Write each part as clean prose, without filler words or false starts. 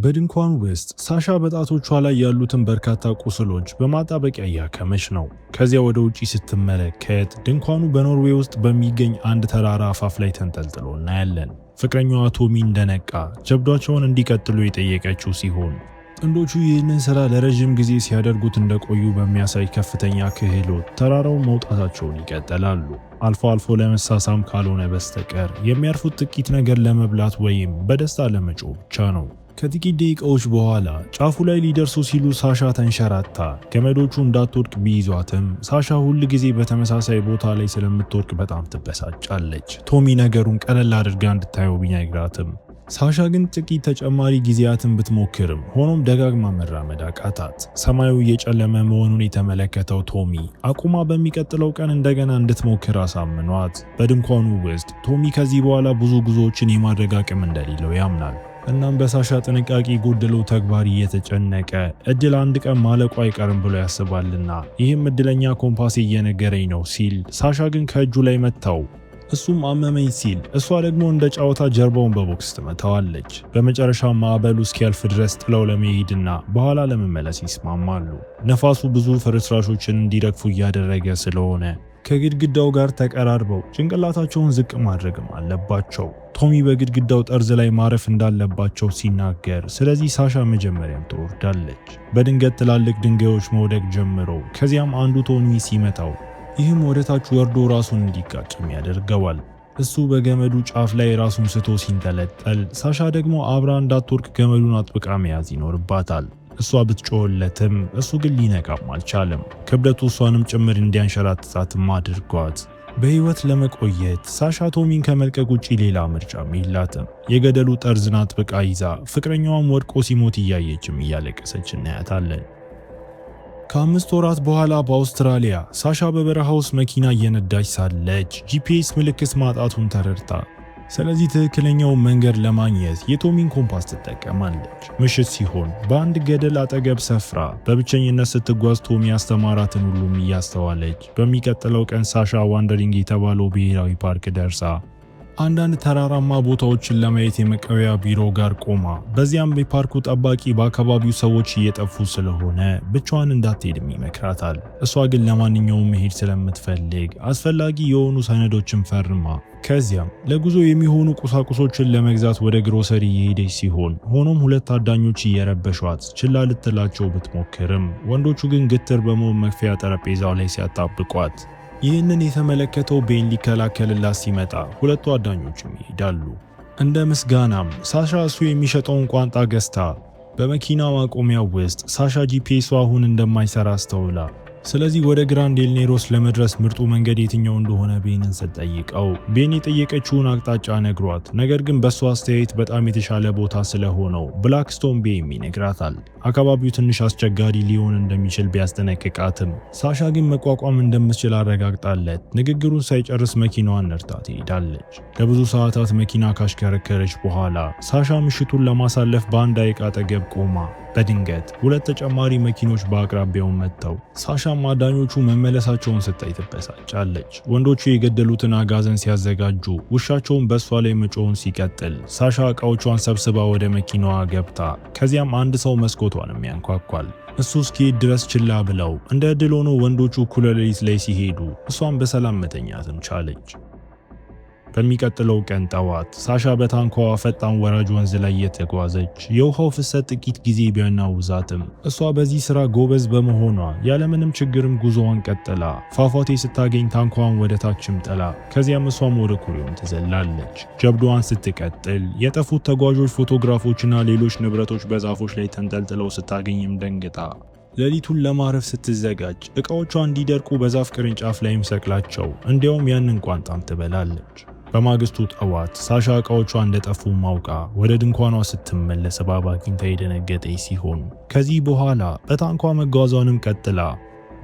በድንኳኑ ውስጥ ሳሻ በጣቶቿ ላይ ያሉትን በርካታ ቁስሎች በማጣበቂያ እያከመች ነው። ከዚያ ወደ ውጪ ስትመለከት ድንኳኑ በኖርዌይ ውስጥ በሚገኝ አንድ ተራራ አፋፍ ላይ ተንጠልጥሎ እናያለን። ፍቅረኛዋ ቶሚ እንደነቃ ጀብዷቸውን እንዲቀጥሉ የጠየቀችው ሲሆን ጥንዶቹ ይህንን ስራ ለረጅም ጊዜ ሲያደርጉት እንደቆዩ በሚያሳይ ከፍተኛ ክህሎት ተራራውን መውጣታቸውን ይቀጥላሉ። አልፎ አልፎ ለመሳሳም ካልሆነ በስተቀር የሚያርፉት ጥቂት ነገር ለመብላት ወይም በደስታ ለመጮህ ብቻ ነው። ከጥቂት ደቂቃዎች በኋላ ጫፉ ላይ ሊደርሱ ሲሉ ሳሻ ተንሸራታ ገመዶቹ እንዳትወድቅ ቢይዟትም ሳሻ ሁል ጊዜ በተመሳሳይ ቦታ ላይ ስለምትወድቅ በጣም ትበሳጫለች። ቶሚ ነገሩን ቀለል አድርጋ እንድታየው ቢነግራትም ሳሻ ግን ጥቂት ተጨማሪ ጊዜያትን ብትሞክርም ሆኖም ደጋግማ መራመድ አቃታት። ሰማዩ እየጨለመ መሆኑን የተመለከተው ቶሚ አቁማ በሚቀጥለው ቀን እንደገና እንድትሞክር አሳምኗት፣ በድንኳኑ ውስጥ ቶሚ ከዚህ በኋላ ብዙ ጉዞዎችን የማድረግ አቅም እንደሌለው ያምናል። እናም በሳሻ ጥንቃቄ ጎደለው ተግባር እየተጨነቀ እድል አንድ ቀን ማለቁ አይቀርም ብሎ ያስባልና ይህም እድለኛ ኮምፓስ እየነገረኝ ነው ሲል ሳሻ ግን ከእጁ ላይ መታው። እሱም አመመኝ ሲል እሷ ደግሞ እንደ ጨዋታ ጀርባውን በቦክስ ትመታዋለች። በመጨረሻ ማዕበሉ እስኪያልፍ ድረስ ጥለው ለመሄድና በኋላ ለመመለስ ይስማማሉ። ነፋሱ ብዙ ፍርስራሾችን እንዲረግፉ እያደረገ ስለሆነ ከግድግዳው ጋር ተቀራርበው ጭንቅላታቸውን ዝቅ ማድረግም አለባቸው። ቶሚ በግድግዳው ጠርዝ ላይ ማረፍ እንዳለባቸው ሲናገር፣ ስለዚህ ሳሻ መጀመሪያም ትወርዳለች። በድንገት ትላልቅ ድንጋዮች መውደቅ ጀምሮ ከዚያም አንዱ ቶሚ ሲመታው ይህም ወደ ታች ወርዶ ራሱን እንዲጋጭም ያደርገዋል። እሱ በገመዱ ጫፍ ላይ ራሱን ስቶ ሲንጠለጠል፣ ሳሻ ደግሞ አብራ እንዳትወርቅ ገመዱን አጥብቃ መያዝ ይኖርባታል። እሷ ብትጮህለትም እሱ ግን ሊነቃም አልቻለም። ክብደቱ እሷንም ጭምር እንዲያንሸራትታትም አድርጓት። በህይወት ለመቆየት ሳሻ ቶሚን ከመልቀቅ ውጪ ሌላ ምርጫም የላትም። የገደሉ ጠርዝን አጥብቃ ይዛ ፍቅረኛዋም ወድቆ ሲሞት እያየችም እያለቀሰች እናያታለን። ከ5 ወራት በኋላ በአውስትራሊያ ሳሻ በበረሃ ውስጥ መኪና እየነዳች ሳለች ጂፒኤስ ምልክት ማጣቱን ተረድታ፣ ስለዚህ ትክክለኛውን መንገድ ለማግኘት የቶሚን ኮምፓስ ትጠቀማለች። ምሽት ሲሆን በአንድ ገደል አጠገብ ሰፍራ በብቸኝነት ስትጓዝ ቶሚ ያስተማራትን ሁሉም እያስተዋለች፣ በሚቀጥለው ቀን ሳሻ ዋንደሪንግ የተባለው ብሔራዊ ፓርክ ደርሳ አንዳንድ ተራራማ ቦታዎችን ለማየት የመቀበያ ቢሮ ጋር ቆማ፣ በዚያም የፓርኩ ጠባቂ በአካባቢው ሰዎች እየጠፉ ስለሆነ ብቻዋን እንዳትሄድም ይመክራታል። እሷ ግን ለማንኛውም መሄድ ስለምትፈልግ አስፈላጊ የሆኑ ሰነዶችን ፈርማ ከዚያም ለጉዞ የሚሆኑ ቁሳቁሶችን ለመግዛት ወደ ግሮሰሪ እየሄደች ሲሆን ሆኖም ሁለት ታዳኞች እየረበሿት ችላ ልትላቸው ብትሞክርም ወንዶቹ ግን ግትር በመሆን መክፈያ ጠረጴዛው ላይ ሲያጣብቋት፣ ይህንን የተመለከተው ቤን ሊከላከልላት ሲመጣ ሁለቱ አዳኞችም ይሄዳሉ። እንደ ምስጋናም ሳሻ እሱ የሚሸጠውን ቋንጣ ገዝታ በመኪና ማቆሚያው ውስጥ ሳሻ ጂፒኤሱ አሁን እንደማይሰራ አስተውላ፣ ስለዚህ ወደ ግራንድ ኤልኔሮስ ለመድረስ ምርጡ መንገድ የትኛው እንደሆነ ቤንን ስትጠይቀው ቤን የጠየቀችውን አቅጣጫ ነግሯት፣ ነገር ግን በሱ አስተያየት በጣም የተሻለ ቦታ ስለሆነው ብላክስቶን ቤይም ይነግራታል። አካባቢው ትንሽ አስቸጋሪ ሊሆን እንደሚችል ቢያስጠነቅቃትም ሳሻ ግን መቋቋም እንደምትችል አረጋግጣለት ንግግሩን ሳይጨርስ መኪናዋን ነድታ ትሄዳለች። ለብዙ ሰዓታት መኪና ካሽከረከረች በኋላ ሳሻ ምሽቱን ለማሳለፍ በአንድ ሐይቅ አጠገብ ቆማ በድንገት ሁለት ተጨማሪ መኪኖች በአቅራቢያው መጥተው ሳሻም አዳኞቹ መመለሳቸውን ስታይ ትበሳጫለች። ወንዶቹ የገደሉትን አጋዘን ሲያዘጋጁ ውሻቸውን በእሷ ላይ መጮውን ሲቀጥል ሳሻ እቃዎቿን ሰብስባ ወደ መኪናዋ ገብታ ከዚያም አንድ ሰው መስኮቷንም ያንኳኳል። እሱ እስኪሄድ ድረስ ችላ ብለው እንደ ዕድል ሆኖ ወንዶቹ እኩለ ሌሊት ላይ ሲሄዱ እሷን በሰላም መተኛትም ቻለች። በሚቀጥለው ቀን ጠዋት ሳሻ በታንኳ ፈጣን ወራጅ ወንዝ ላይ እየተጓዘች የውሃው ፍሰት ጥቂት ጊዜ ቢያናውዛትም እሷ በዚህ ስራ ጎበዝ በመሆኗ ያለምንም ችግርም ጉዞዋን ቀጥላ ፏፏቴ ስታገኝ ታንኳዋን ወደ ታችም ጥላ ከዚያም እሷም ወደ ኩሬውም ትዘላለች። ጀብዷን ስትቀጥል የጠፉት ተጓዦች ፎቶግራፎችና ሌሎች ንብረቶች በዛፎች ላይ ተንጠልጥለው ስታገኝም ደንግጣ ሌሊቱን ለማረፍ ስትዘጋጅ እቃዎቿ እንዲደርቁ በዛፍ ቅርንጫፍ ላይም ሰቅላቸው እንዲያውም ያንን ቋንጣም ትበላለች። በማግስቱ ጠዋት ሳሻ እቃዎቿ እንደጠፉ ማውቃ ወደ ድንኳኗ ስትመለስ እባብ አግኝታ የደነገጠች ሲሆን ከዚህ በኋላ በታንኳ መጓዟንም ቀጥላ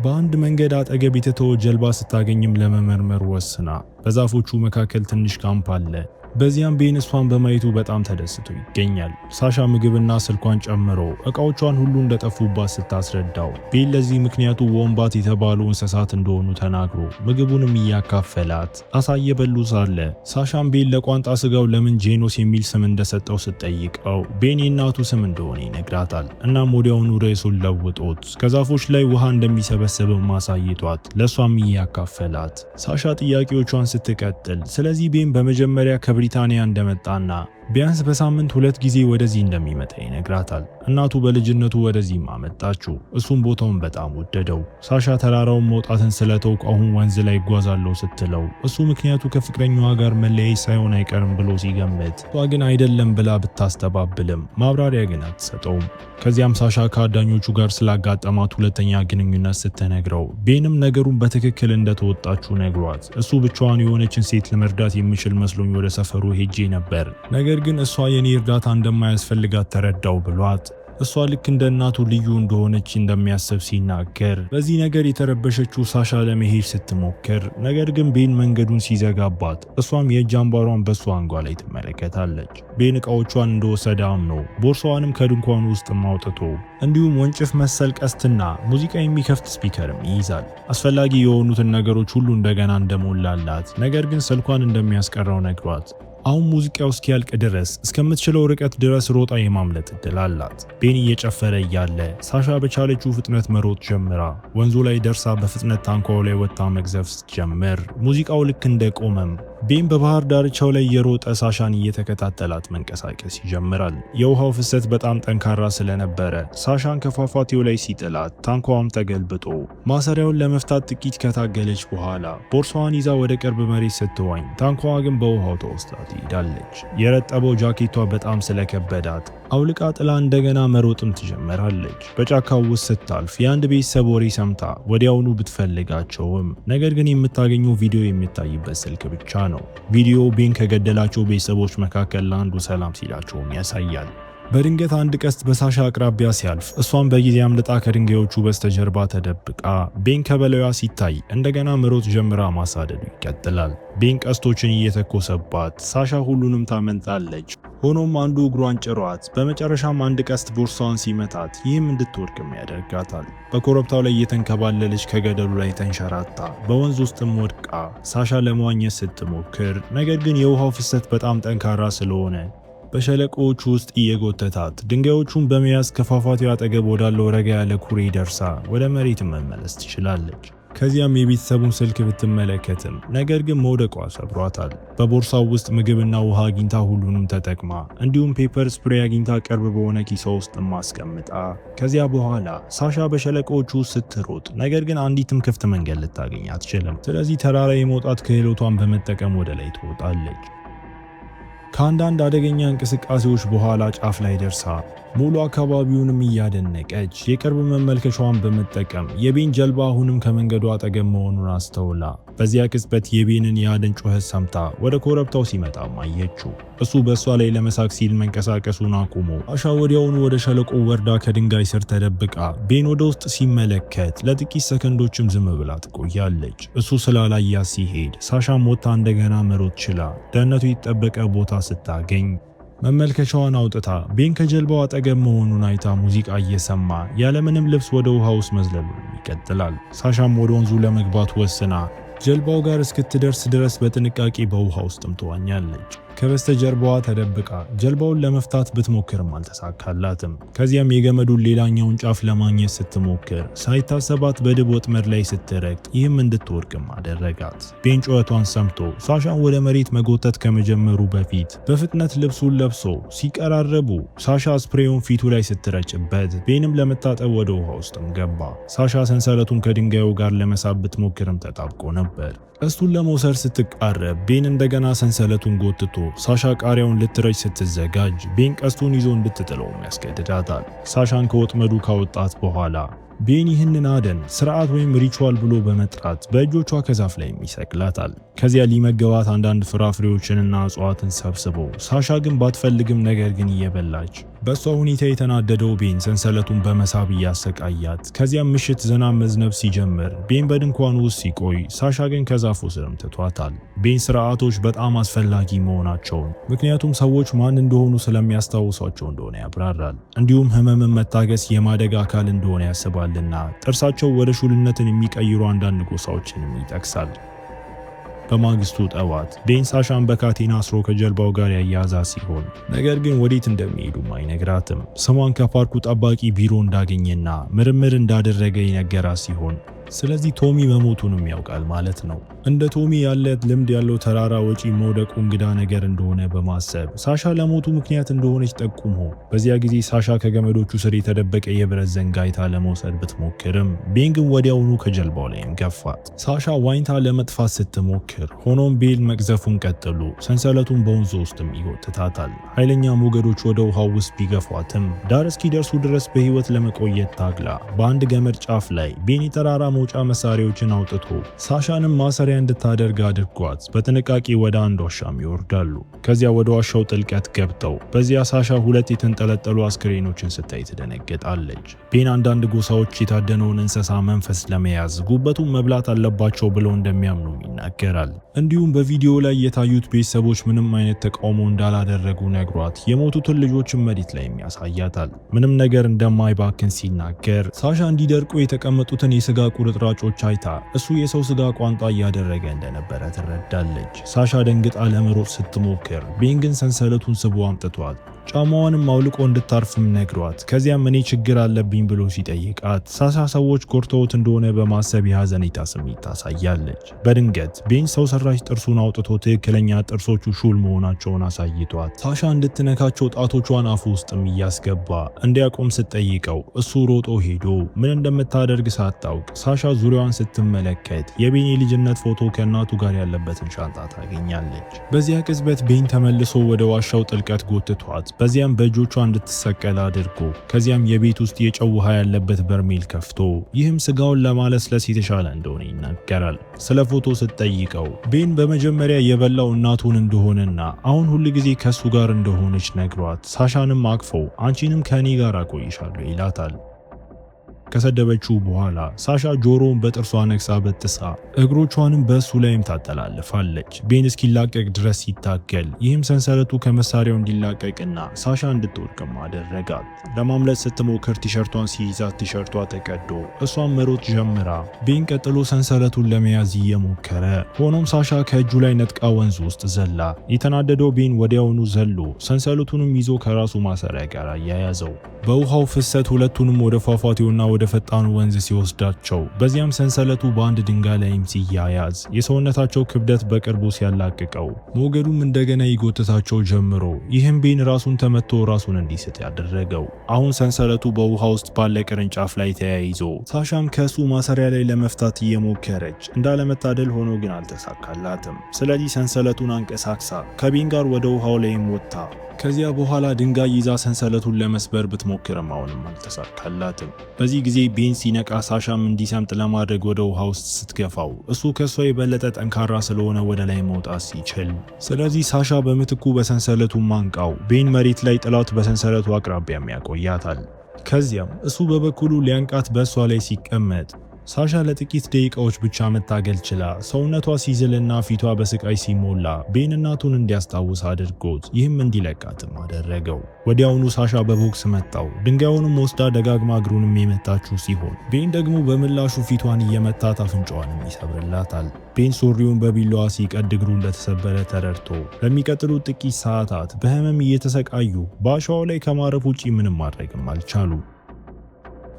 በአንድ መንገድ አጠገብ የተተወ ጀልባ ስታገኝም ለመመርመር ወስና በዛፎቹ መካከል ትንሽ ካምፕ አለ፣ በዚያም ቤን እሷን በማየቱ በጣም ተደስቶ ይገኛል። ሳሻ ምግብና ስልኳን ጨምሮ እቃዎቿን ሁሉ እንደጠፉባት ስታስረዳው ቤን ለዚህ ምክንያቱ ወምባት የተባሉ እንስሳት እንደሆኑ ተናግሮ ምግቡንም እያካፈላት አሳ እየበሉ ሳለ ሳሻም ቤን ለቋንጣ ስጋው ለምን ጄኖስ የሚል ስም እንደሰጠው ስትጠይቀው ቤን የእናቱ ስም እንደሆነ ይነግራታል። እናም ወዲያውኑ ርዕሱን ለውጦት ከዛፎች ላይ ውሃ እንደሚሰበስብም ማሳይቷት ለሷም እያካፈላት ሳሻ ጥያቄዎቿን ስትቀጥል ስለዚህ ቤን በመጀመሪያ ከብሪታንያ እንደመጣና ቢያንስ በሳምንት 2 ጊዜ ወደዚህ እንደሚመጣ ይነግራታል። እናቱ በልጅነቱ ወደዚህም አመጣችው። እሱም ቦታውን በጣም ወደደው። ሳሻ ተራራውን መውጣትን ስለተውቅ አሁን ወንዝ ላይ ይጓዛለው ስትለው እሱ ምክንያቱ ከፍቅረኛዋ ጋር መለያየት ሳይሆን አይቀርም ብሎ ሲገምት እሷ ግን አይደለም ብላ ብታስተባብልም ማብራሪያ ግን አትሰጠውም። ከዚያም ሳሻ ከአዳኞቹ ጋር ስላጋጠማት ሁለተኛ ግንኙነት ስትነግረው ቤንም ነገሩን በትክክል እንደተወጣችው ነግሯት እሱ ብቻዋን የሆነችን ሴት ለመርዳት የሚችል መስሎኝ ወደ ሰፈሩ ሄጄ ነበር፣ ነገር ግን እሷ የኔ እርዳታ እንደማያስፈልጋት ተረዳው ብሏት እሷ ልክ እንደ እናቱ ልዩ እንደሆነች እንደሚያስብ ሲናገር በዚህ ነገር የተረበሸችው ሳሻ ለመሄድ ስትሞክር ነገር ግን ቤን መንገዱን ሲዘጋባት እሷም የእጅ አምባሯን በሷ አንጓ ላይ ትመለከታለች። ቤን እቃዎቿን እንደወሰደ አምኖ ቦርሳዋንም ከድንኳኑ ውስጥ አውጥቶ እንዲሁም ወንጭፍ መሰል ቀስትና ሙዚቃ የሚከፍት ስፒከርም ይይዛል። አስፈላጊ የሆኑትን ነገሮች ሁሉ እንደገና እንደሞላላት ነገር ግን ስልኳን እንደሚያስቀረው ነግሯት አሁን ሙዚቃው እስኪያልቅ ድረስ እስከምትችለው ርቀት ድረስ ሮጣ የማምለጥ እድል አላት። ቤን እየጨፈረ እያለ ሳሻ በቻለችው ፍጥነት መሮጥ ጀምራ ወንዙ ላይ ደርሳ በፍጥነት ታንኳው ላይ ወጣ መግዘፍ ስትጀምር ሙዚቃው ልክ እንደቆመም ቤን በባህር ዳርቻው ላይ የሮጠ ሳሻን እየተከታተላት መንቀሳቀስ ይጀምራል። የውሃው ፍሰት በጣም ጠንካራ ስለነበረ ሳሻን ከፏፏቴው ላይ ሲጥላት ታንኳዋም ተገልብጦ ማሰሪያውን ለመፍታት ጥቂት ከታገለች በኋላ ቦርሳዋን ይዛ ወደ ቅርብ መሬት ስትዋኝ ታንኳዋ ግን በውሃው ተወስዳ ትሄዳለች። የረጠበው ጃኬቷ በጣም ስለከበዳት አውልቃ ጥላ እንደገና መሮጥም ትጀምራለች። በጫካው ውስጥ ስታልፍ የአንድ ቤተሰብ ወሬ ሰምታ ወዲያውኑ ብትፈልጋቸውም ነገር ግን የምታገኘው ቪዲዮ የሚታይበት ስልክ ብቻ ነው። ቪዲዮ ቤን ከገደላቸው ቤተሰቦች መካከል ለአንዱ ሰላም ሲላቸውም ያሳያል። በድንገት አንድ ቀስት በሳሻ አቅራቢያ ሲያልፍ እሷን በጊዜ አምልጣ ከድንጋዮቹ በስተጀርባ ተደብቃ ቤን ከበላዩዋ ሲታይ እንደገና መሮጥ ጀምራ ማሳደዱ ይቀጥላል። ቤን ቀስቶችን እየተኮሰባት ሳሻ ሁሉንም ታመልጣለች። ሆኖም አንዱ እግሯን ጭሯት በመጨረሻም አንድ ቀስት ቦርሳዋን ሲመታት ይህም እንድትወድቅም ያደርጋታል። በኮረብታው ላይ እየተንከባለለች ከገደሉ ላይ ተንሸራታ በወንዝ ውስጥም ወድቃ ሳሻ ለመዋኘት ስትሞክር ነገር ግን የውሃው ፍሰት በጣም ጠንካራ ስለሆነ በሸለቆዎቹ ውስጥ እየጎተታት ድንጋዮቹን በመያዝ ከፏፏቴው አጠገብ ወዳለው ረጋ ያለ ኩሬ ደርሳ ወደ መሬት መመለስ ትችላለች። ከዚያም የቤተሰቡን ስልክ ብትመለከትም ነገር ግን መውደቋ ሰብሯታል። በቦርሳው ውስጥ ምግብና ውሃ አግኝታ ሁሉንም ተጠቅማ እንዲሁም ፔፐር ስፕሬይ አግኝታ ቅርብ በሆነ ኪሷ ውስጥ ማስቀምጣ ከዚያ በኋላ ሳሻ በሸለቆዎቹ ውስጥ ስትሮጥ ነገር ግን አንዲትም ክፍት መንገድ ልታገኝ አትችልም። ስለዚህ ተራራ የመውጣት ክህሎቷን በመጠቀም ወደ ላይ ትወጣለች። ከአንዳንድ አደገኛ እንቅስቃሴዎች በኋላ ጫፍ ላይ ደርሳ ሙሉ አካባቢውንም እያደነቀች የቅርብ መመልከቻዋን በመጠቀም የቤን ጀልባ አሁንም ከመንገዱ አጠገብ መሆኑን አስተውላ በዚያ ቅጽበት የቤንን የአደን ጩኸት ሰምታ ወደ ኮረብታው ሲመጣም አየችው። እሱ በእሷ ላይ ለመሳቅ ሲል መንቀሳቀሱን አቁሞ ሳሻ ወዲያውኑ ወደ ሸለቆ ወርዳ ከድንጋይ ስር ተደብቃ ቤን ወደ ውስጥ ሲመለከት ለጥቂት ሰከንዶችም ዝም ብላ ትቆያለች። እሱ ስላላያት ሲሄድ ሳሻም ወጥታ እንደገና መሮጥ ችላ ደህንነቱ የተጠበቀ ቦታ ስታገኝ መመልከቻዋን አውጥታ ቤን ከጀልባው አጠገብ መሆኑን አይታ ሙዚቃ እየሰማ ያለምንም ልብስ ወደ ውሃ ውስጥ መዝለሉን ይቀጥላል። ሳሻም ወደ ወንዙ ለመግባት ወስና ጀልባው ጋር እስክትደርስ ድረስ በጥንቃቄ በውሃ ውስጥም ትዋኛለች። ከበስተጀርባዋ ተደብቃ ጀልባውን ለመፍታት ብትሞክርም አልተሳካላትም። ከዚያም የገመዱን ሌላኛውን ጫፍ ለማግኘት ስትሞክር ሳይታሰባት በድብ ወጥመድ ላይ ስትረግጥ ይህም እንድትወድቅም አደረጋት። ቤን ጩኸቷን ሰምቶ ሳሻን ወደ መሬት መጎተት ከመጀመሩ በፊት በፍጥነት ልብሱን ለብሶ ሲቀራረቡ ሳሻ ስፕሬውን ፊቱ ላይ ስትረጭበት ቤንም ለመታጠብ ወደ ውሃ ውስጥም ገባ። ሳሻ ሰንሰለቱን ከድንጋዩ ጋር ለመሳብ ብትሞክርም ተጣብቆ ነበር። ቀስቱን ለመውሰድ ስትቃረብ ቤን እንደገና ሰንሰለቱን ጎትቶ ሳሻ ቃሪያውን ልትረጭ ስትዘጋጅ ቤን ቀስቱን ይዞ እንድትጥለውም ያስገድዳታል። ሳሻን ከወጥመዱ ካወጣት በኋላ ቤን ይህንን አደን ስርዓት ወይም ሪቹዋል ብሎ በመጥራት በእጆቿ ከዛፍ ላይ ይሰቅላታል። ከዚያ ሊመገባት አንዳንድ ፍራፍሬዎችንና እጽዋትን ሰብስቦ ሳሻ ግን ባትፈልግም ነገር ግን እየበላች በሷ ሁኔታ የተናደደው ቤን ሰንሰለቱን በመሳብ እያሰቃያት፣ ከዚያም ምሽት ዝናብ መዝነብ ሲጀምር ቤን በድንኳኑ ውስጥ ሲቆይ፣ ሳሻ ግን ከዛፉ ስርም ትቷታል። ቤን ስርዓቶች በጣም አስፈላጊ መሆናቸውን ምክንያቱም ሰዎች ማን እንደሆኑ ስለሚያስታውሷቸው እንደሆነ ያብራራል። እንዲሁም ህመምን መታገስ የማደግ አካል እንደሆነ ያስባልና ጥርሳቸው ወደ ሹልነትን የሚቀይሩ አንዳንድ ጎሳዎችንም ይጠቅሳል። በማግስቱ ጠዋት ቤን ሳሻን በካቴና አስሮ ከጀልባው ጋር ያያዛ ሲሆን ነገር ግን ወዴት እንደሚሄዱም አይነግራትም። ስሟን ከፓርኩ ጠባቂ ቢሮ እንዳገኘና ምርምር እንዳደረገ ይነገራት ሲሆን ስለዚህ ቶሚ መሞቱንም ያውቃል ማለት ነው። እንደ ቶሚ ያለ ልምድ ያለው ተራራ ወጪ መውደቁ እንግዳ ነገር እንደሆነ በማሰብ ሳሻ ለሞቱ ምክንያት እንደሆነች ጠቁሞ፣ በዚያ ጊዜ ሳሻ ከገመዶቹ ስር የተደበቀ የብረት ዘንጋይታ ለመውሰድ ብትሞክርም ቤን ግን ወዲያውኑ ከጀልባው ላይም ገፋት። ሳሻ ዋኝታ ለመጥፋት ስትሞክር ሆኖም ቤል መቅዘፉን ቀጥሎ ሰንሰለቱን በወንዙ ውስጥም ይጎትታታል። ኃይለኛ ሞገዶች ወደ ውሃው ውስጥ ቢገፏትም ዳር እስኪደርሱ ድረስ በህይወት ለመቆየት ታግላ በአንድ ገመድ ጫፍ ላይ ቤን የተራራ መውጫ መሳሪያዎችን አውጥቶ ሳሻንም ማሰሪያ እንድታደርግ አድርጓት በጥንቃቄ ወደ አንድ ዋሻም ይወርዳሉ። ከዚያ ወደ ዋሻው ጥልቀት ገብተው በዚያ ሳሻ ሁለት የተንጠለጠሉ አስክሬኖችን ስታይ ትደነግጣለች። ቤን አንዳንድ ጎሳዎች የታደነውን እንስሳ መንፈስ ለመያዝ ጉበቱን መብላት አለባቸው ብለው እንደሚያምኑ ይናገራል። እንዲሁም በቪዲዮ ላይ የታዩት ቤተሰቦች ምንም አይነት ተቃውሞ እንዳላደረጉ ነግሯት የሞቱትን ልጆችን መሬት ላይ ያሳያታል። ምንም ነገር እንደማይባክን ሲናገር ሳሻ እንዲደርቁ የተቀመጡትን የስጋ ቁርጥራጮች አይታ እሱ የሰው ስጋ ቋንጣ እያደረገ እንደነበረ ትረዳለች። ሳሻ ደንግጣ ለመሮጥ ስትሞክር ቤን ግን ሰንሰለቱን ስቦ አምጥቷል። ጫማዋንም አውልቆ እንድታርፍም ነግሯት ከዚያም እኔ ችግር አለብኝ ብሎ ሲጠይቃት ሳሻ ሰዎች ጎርተውት እንደሆነ በማሰብ የሐዘኔታ ስሜት ታሳያለች። በድንገት ቤን ሰው ሰራሽ ጥርሱን አውጥቶ ትክክለኛ ጥርሶቹ ሹል መሆናቸውን አሳይቷት ሳሻ እንድትነካቸው ጣቶቿን አፉ ውስጥም እያስገባ እንዲያቆም ስትጠይቀው እሱ ሮጦ ሄዶ ምን እንደምታደርግ ሳታውቅ ሳሻ ዙሪያዋን ስትመለከት የቤን የልጅነት ፎቶ ከእናቱ ጋር ያለበትን ሻንጣ ታገኛለች። በዚያ ቅጽበት ቤን ተመልሶ ወደ ዋሻው ጥልቀት ጎትቷት በዚያም በእጆቿ እንድትሰቀል አድርጎ ከዚያም የቤት ውስጥ የጨው ውሃ ያለበት በርሜል ከፍቶ ይህም ስጋውን ለማለስለስ የተሻለ እንደሆነ ይናገራል። ስለ ፎቶ ስትጠይቀው ቤን በመጀመሪያ የበላው እናቱን እንደሆነና አሁን ሁል ጊዜ ከሱ ጋር እንደሆነች ነግሯት ሳሻንም አቅፈው አንቺንም ከኔ ጋር አቆይሻለሁ ይላታል። ከሰደበችው በኋላ ሳሻ ጆሮውን በጥርሷ ነክሳ በጥሳ እግሮቿንም በእሱ ላይም ታጠላልፋለች። ቤን እስኪላቀቅ ድረስ ሲታገል ይህም ሰንሰለቱ ከመሳሪያው እንዲላቀቅና ሳሻ እንድትወድቅም አደረጋት። ለማምለጥ ስትሞክር ቲሸርቷን ሲይዛት ቲሸርቷ ተቀዶ እሷን መሮጥ ጀምራ ቤን ቀጥሎ ሰንሰለቱን ለመያዝ እየሞከረ ሆኖም ሳሻ ከእጁ ላይ ነጥቃ ወንዝ ውስጥ ዘላ። የተናደደው ቤን ወዲያውኑ ዘሎ ሰንሰለቱንም ይዞ ከራሱ ማሰሪያ ጋር አያያዘው። በውሃው ፍሰት ሁለቱንም ወደ ፏፏቴውና ወደ ፈጣኑ ወንዝ ሲወስዳቸው በዚያም ሰንሰለቱ በአንድ ድንጋይ ላይም ሲያያዝ የሰውነታቸው ክብደት በቅርቡ ሲያላቅቀው ሞገዱም እንደገና ይጎትታቸው ጀምሮ ይህም ቤን ራሱን ተመቶ ራሱን እንዲስት ያደረገው። አሁን ሰንሰለቱ በውሃ ውስጥ ባለ ቅርንጫፍ ላይ ተያይዞ ሳሻም ከሱ ማሰሪያ ላይ ለመፍታት እየሞከረች እንዳለመታደል ሆኖ ግን አልተሳካላትም። ስለዚህ ሰንሰለቱን አንቀሳቅሳ ከቤን ጋር ወደ ውሃው ላይም ወጥታ ከዚያ በኋላ ድንጋይ ይዛ ሰንሰለቱን ለመስበር ብትሞክርም አሁንም አልተሳካላትም። በዚህ ጊዜ ቤን ሲነቃ ሳሻም እንዲሰምጥ ለማድረግ ወደ ውሃ ውስጥ ስትገፋው እሱ ከሷ የበለጠ ጠንካራ ስለሆነ ወደ ላይ መውጣት ሲችል፣ ስለዚህ ሳሻ በምትኩ በሰንሰለቱ ማንቃው ቤን መሬት ላይ ጥላት በሰንሰለቱ አቅራቢያም ያቆያታል። ከዚያም እሱ በበኩሉ ሊያንቃት በእሷ ላይ ሲቀመጥ ሳሻ ለጥቂት ደቂቃዎች ብቻ መታገል ችላ ሰውነቷ ሲዝልና ፊቷ በስቃይ ሲሞላ ቤን እናቱን እንዲያስታውስ አድርጎት ይህም እንዲለቃትም አደረገው። ወዲያውኑ ሳሻ በቦክስ መታው። ድንጋዩንም ወስዳ ደጋግማ እግሩንም የመታችው ሲሆን ቤን ደግሞ በምላሹ ፊቷን እየመታት አፍንጫዋንም ይሰብርላታል። ቤን ሱሪውን በቢላዋ ሲቀድ እግሩ እንደተሰበረ ተረድቶ ለሚቀጥሉት ጥቂት ሰዓታት በህመም እየተሰቃዩ በአሸዋው ላይ ከማረፍ ውጪ ምንም ማድረግም አልቻሉ።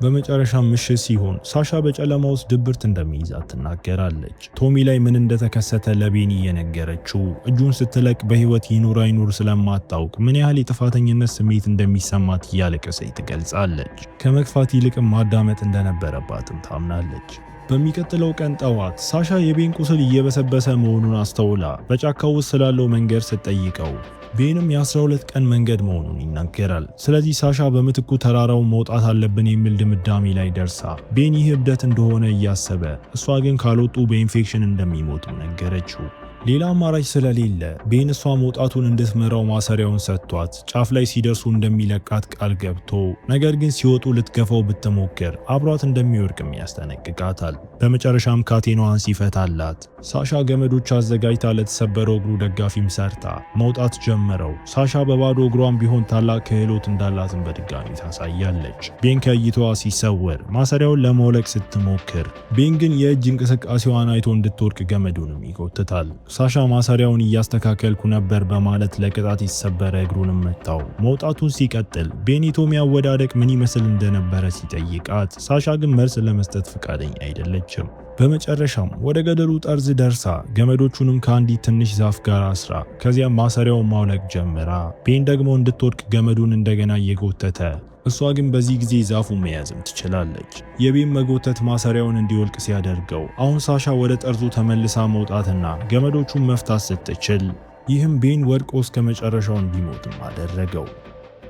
በመጨረሻ ምሽት ሲሆን ሳሻ በጨለማ ውስጥ ድብርት እንደሚይዛት ትናገራለች። ቶሚ ላይ ምን እንደተከሰተ ለቤን እየነገረችው እጁን ስትለቅ በህይወት ይኑር አይኑር ስለማታውቅ ምን ያህል የጥፋተኝነት ስሜት እንደሚሰማት እያለቀሰች ትገልጻለች። ከመግፋት ይልቅም ማዳመጥ እንደነበረባትም ታምናለች። በሚቀጥለው ቀን ጠዋት ሳሻ የቤን ቁስል እየበሰበሰ መሆኑን አስተውላ በጫካው ውስጥ ስላለው መንገድ ስትጠይቀው ቤንም የ12 ቀን መንገድ መሆኑን ይናገራል። ስለዚህ ሳሻ በምትኩ ተራራውን መውጣት አለብን የሚል ድምዳሜ ላይ ደርሳ ቤን ይህ እብደት እንደሆነ እያሰበ እሷ ግን ካልወጡ በኢንፌክሽን እንደሚሞቱ ነገረችው። ሌላ አማራጭ ስለሌለ ቤን እሷ መውጣቱን እንድትመራው ማሰሪያውን ሰጥቷት ጫፍ ላይ ሲደርሱ እንደሚለቃት ቃል ገብቶ ነገር ግን ሲወጡ ልትገፋው ብትሞክር አብሯት እንደሚወድቅም ያስጠነቅቃታል። በመጨረሻም ካቴናዋን ሲፈታላት ሳሻ ገመዶች አዘጋጅታ ለተሰበረው እግሩ ደጋፊም ሰርታ መውጣት ጀመረው። ሳሻ በባዶ እግሯን ቢሆን ታላቅ ክህሎት እንዳላትን በድጋሚ ታሳያለች። ቤን ከእይታዋ ሲሰወር ማሰሪያውን ለመውለቅ ስትሞክር ቤን ግን የእጅ እንቅስቃሴዋን አይቶ እንድትወድቅ ገመዱንም ይጎትታል። ሳሻ ማሰሪያውን እያስተካከልኩ ነበር በማለት ለቅጣት የተሰበረ እግሩንም መታው። መውጣቱን ሲቀጥል ቤን የቶሚ አወዳደቅ ምን ይመስል እንደነበረ ሲጠይቃት ሳሻ ግን መልስ ለመስጠት ፈቃደኛ አይደለችም። በመጨረሻም ወደ ገደሉ ጠርዝ ደርሳ ገመዶቹንም ከአንዲት ትንሽ ዛፍ ጋር አስራ ከዚያም ማሰሪያውን ማውለቅ ጀምራ ቤን ደግሞ እንድትወድቅ ገመዱን እንደገና እየጎተተ እሷ ግን በዚህ ጊዜ ዛፉን መያዝም ትችላለች። የቤን መጎተት ማሰሪያውን እንዲወልቅ ሲያደርገው አሁን ሳሻ ወደ ጠርዙ ተመልሳ መውጣትና ገመዶቹን መፍታት ስትችል ይህም ቤን ወድቆ እስከ መጨረሻው እንዲሞትም አደረገው።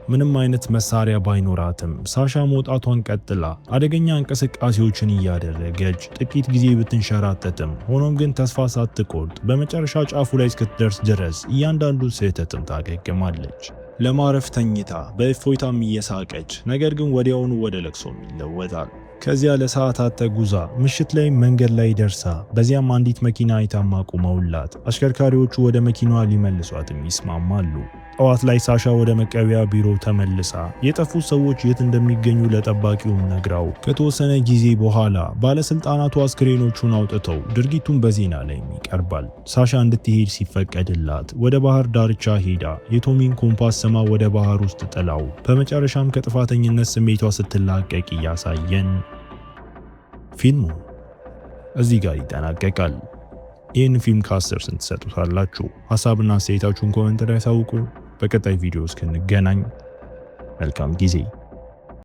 ምንም አይነት መሳሪያ ባይኖራትም ሳሻ መውጣቷን ቀጥላ አደገኛ እንቅስቃሴዎችን እያደረገች ጥቂት ጊዜ ብትንሸራተትም ሆኖም ግን ተስፋ ሳትቆርጥ በመጨረሻ ጫፉ ላይ እስክትደርስ ድረስ እያንዳንዱ ስህተትም ታገግማለች። ለማረፍ ተኝታ በእፎይታም እየሳቀች ነገር ግን ወዲያውኑ ወደ ለቅሶም ይለወጣል። ከዚያ ለሰዓታት ተጉዛ ምሽት ላይ መንገድ ላይ ደርሳ በዚያም አንዲት መኪና አይታም አቁመውላት አሽከርካሪዎቹ ወደ መኪናዋ ሊመልሷትም ይስማማሉ። ጠዋት ላይ ሳሻ ወደ መቀበያ ቢሮ ተመልሳ የጠፉት ሰዎች የት እንደሚገኙ ለጠባቂውም ነግራው ከተወሰነ ጊዜ በኋላ ባለስልጣናቱ አስክሬኖቹን አውጥተው ድርጊቱን በዜና ላይ ይቀርባል። ሳሻ እንድትሄድ ሲፈቀድላት ወደ ባህር ዳርቻ ሄዳ የቶሚን ኮምፓስ ስማ ወደ ባህር ውስጥ ጥላው በመጨረሻም ከጥፋተኝነት ስሜቷ ስትላቀቅ እያሳየን ፊልሙ እዚህ ጋር ይጠናቀቃል። ይህን ፊልም ከ10 ስንት ትሰጡታላችሁ? ሀሳብና አስተያየታችሁን ኮሜንት ላይ ታውቁ። በቀጣይ ቪዲዮ እስክንገናኝ መልካም ጊዜ